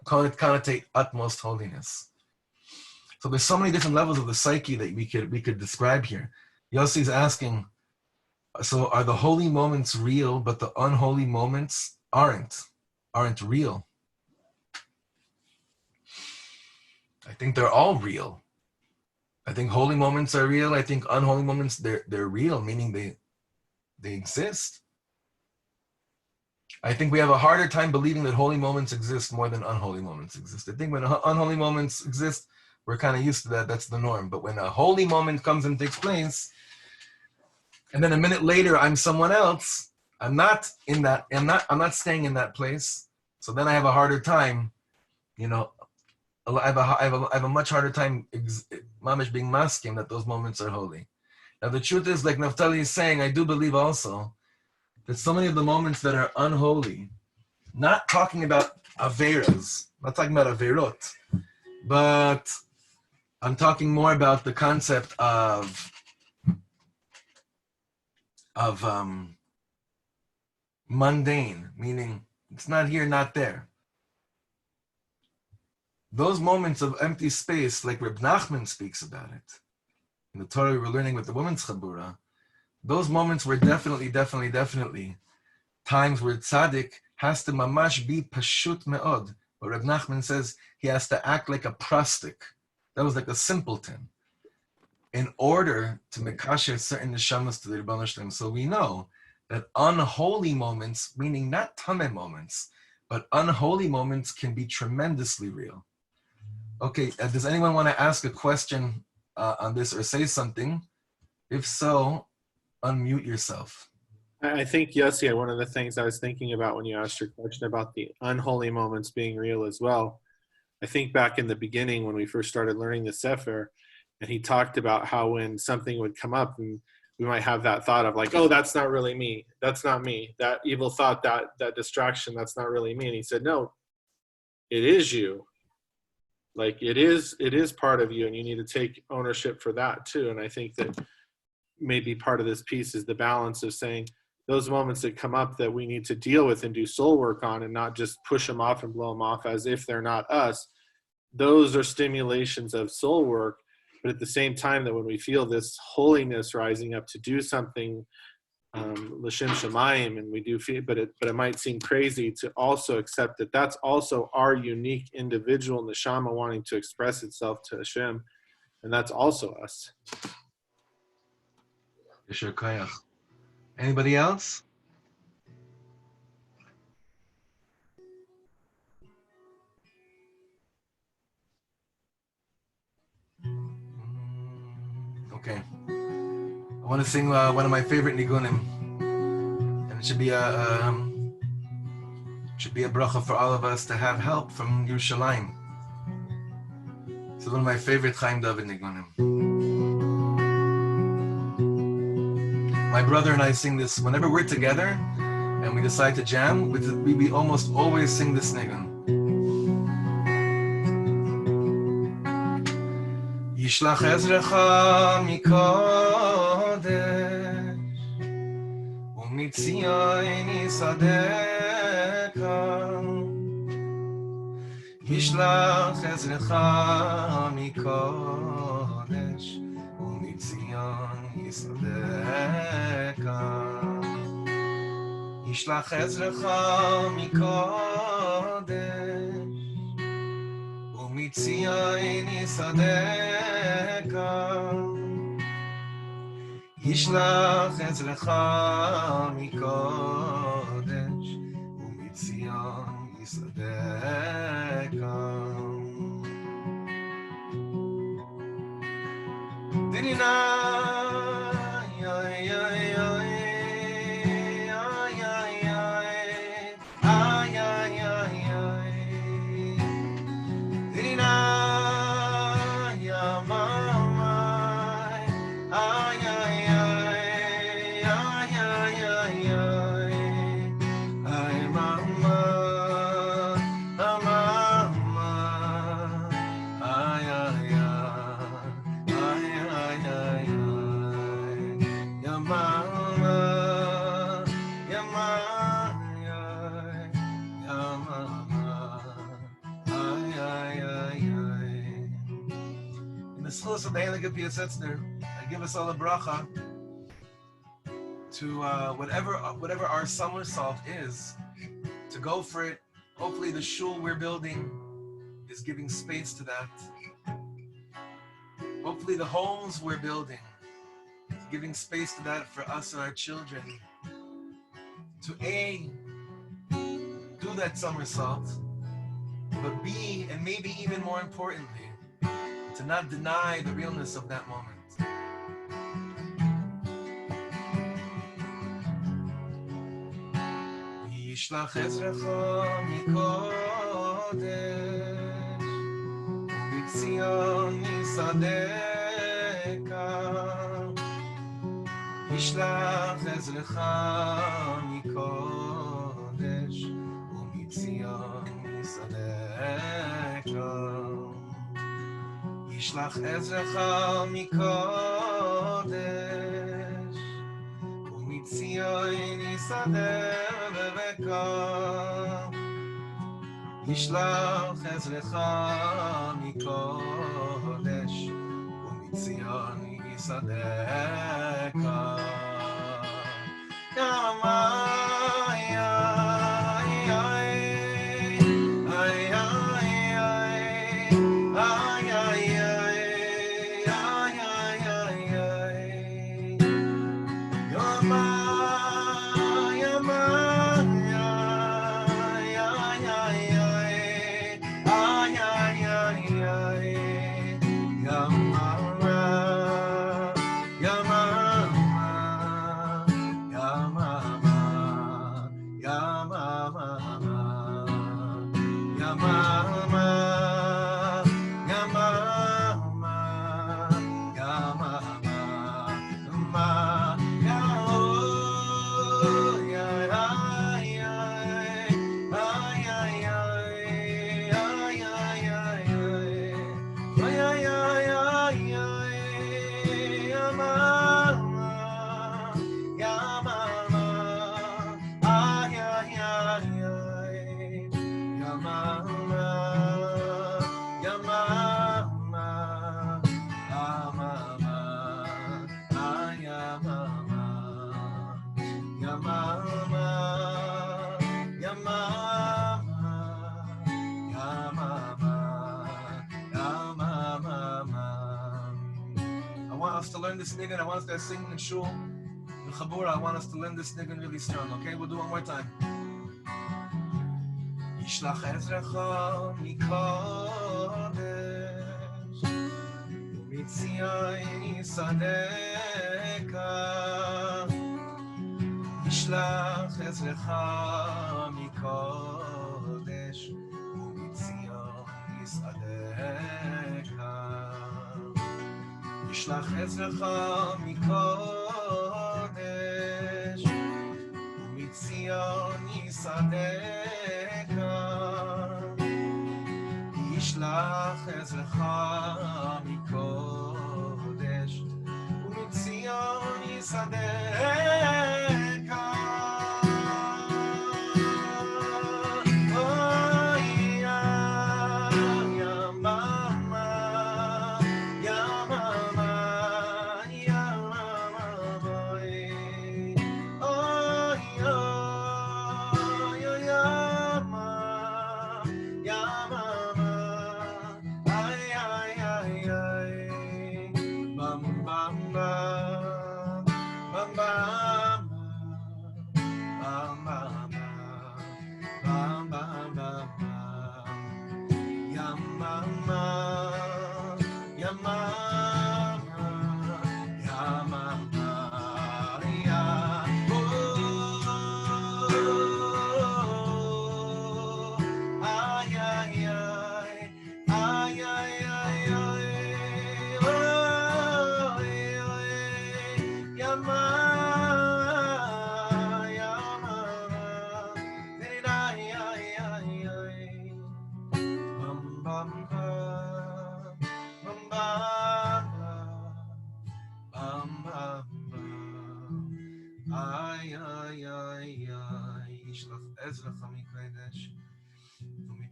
connotate utmost holiness. So there's so many different levels of the psyche that we could describe here. Yossi is asking, so are the holy moments real, but the unholy moments aren't real? I think they're all real. I think holy moments are real. I think unholy moments, they're real, meaning they exist. I think we have a harder time believing that holy moments exist more than unholy moments exist. I think when unholy moments exist, we're kind of used to that. That's the norm. But when a holy moment comes and takes place, and then a minute later I'm someone else, I'm not staying in that place. So then I have a harder time, I have a much harder time mamish being masking that those moments are holy. Now the truth is, like Naftali is saying, I do believe also that so many of the moments that are unholy, not talking about averas, not talking about averot, but I'm talking more about the concept of mundane, meaning it's not here, not there. Those moments of empty space, like Reb Nachman speaks about it, in the Torah we were learning with the women's chabura, those moments were definitely times where tzaddik has to mamash be pashut me'od. But Reb Nachman says he has to act like a prastik. That was like a simpleton, in order to mekasher certain neshamas to the Rebbeinu Shalom. So we know that unholy moments, meaning not tameh moments, but unholy moments can be tremendously real. Okay, does anyone want to ask a question on this or say something? If so, unmute yourself. I think, Yossi, one of the things I was thinking about when you asked your question about the unholy moments being real as well, I think back in the beginning when we first started learning the Sefer, and he talked about how when something would come up and we might have that thought of like, oh, that's not really me. That's not me. That evil thought, that distraction, that's not really me. And he said, no, it is you. Like it is part of you, and you need to take ownership for that too. And I think that maybe part of this piece is the balance of saying those moments that come up that we need to deal with and do soul work on, and not just push them off and blow them off as if they're not us. Those are stimulations of soul work. But at the same time, that when we feel this holiness rising up to do something, l'shem shamayim, and we do feel, but it might seem crazy to also accept that that's also our unique individual neshama wanting to express itself to Hashem, and that's also us. Yeshur koyach. Anybody else? Okay. I want to sing one of my favorite nigunim, and it should be a bracha for all of us to have help from Yerushalayim. It's one of my favorite Chaim David nigunim. My brother and I sing this whenever we're together and we decide to jam. We almost always sing this nigun. Yishlach ezrecha mikodesh umitzion yisadeka. Yishlach ezrecha mikodesh umitzion yisadeka. Yishlach ezrecha mikodesh umitzion yisadeka. Yishlach ezrecha mikodesh umitzion yisadeka. Dirina Mischus of the Heilige Piasetzner, I give us all a bracha to whatever our somersault is, to go for it. Hopefully the shul we're building is giving space to that. Hopefully the homes we're building is giving space to that for us and our children. To A, do that somersault, but B, and maybe even more importantly, to not deny the realness of that moment. Yishlach ezrecha mikodesh, Mitzion yisadeka. Yishlach ezrecha mikodesh, Mitzion yisadeka. Yishlach ezrecha mikodesh, Mitzion yisadeka. Yishlach ezrecha mikodesh, Mitzion yisadeka. I want us to learn this niggun. I want us to sing in shul. In Chabura, I want us to learn this niggun really strong, okay? We'll do it one more time. Yishlach ezrecha mikodesh, Mitzion yisadeka. Yishlach ezrecha mikodesh, Mitzion yisadeka. Yishlach ezrecha mikodesh, Mitzion yisadeka. Yishlach ezrecha mikodesh, Mitzion yisadeka.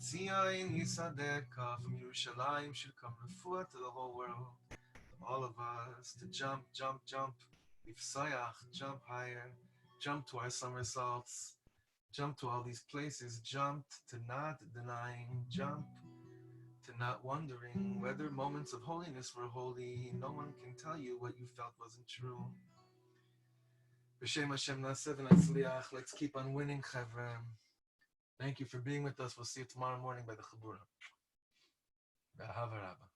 Tzion Yisadeka, from Yerushalayim should come refuah to the whole world. All of us to jump, jump, jump. Ifsayach, jump higher. Jump to our somersaults. Jump to all these places. Jump to not denying. Jump to not wondering whether moments of holiness were holy. No one can tell you what you felt wasn't true. B'Shem Hashem Naseh v'Natzliach. Let's keep on winning, Chevra. Thank you for being with us. We'll see you tomorrow morning by the Chabura. B'Ahava Rabbah.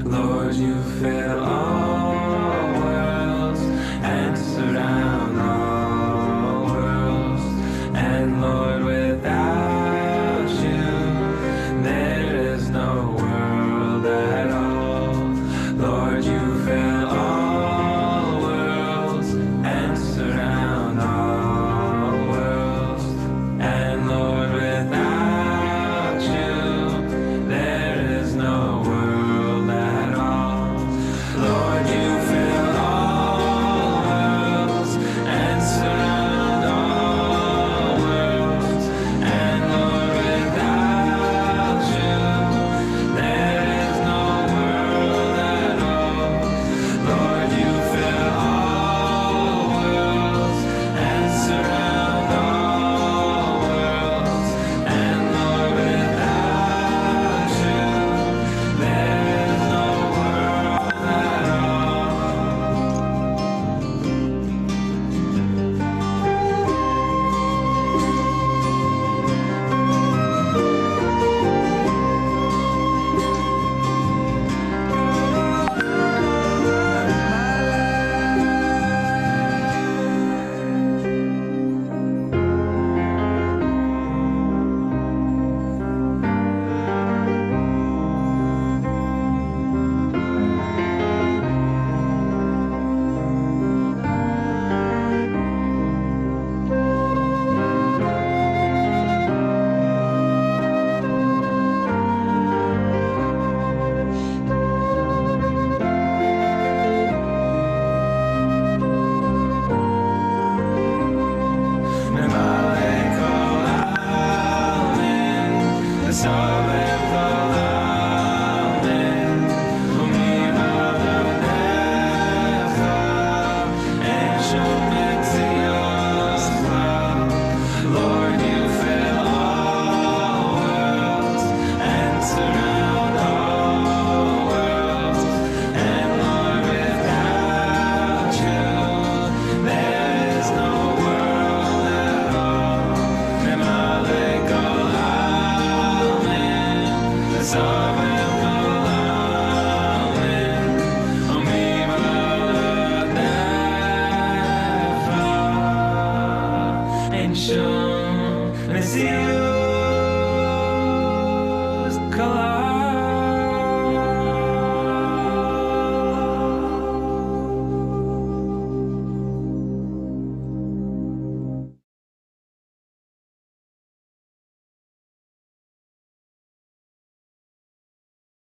Lord, you fill all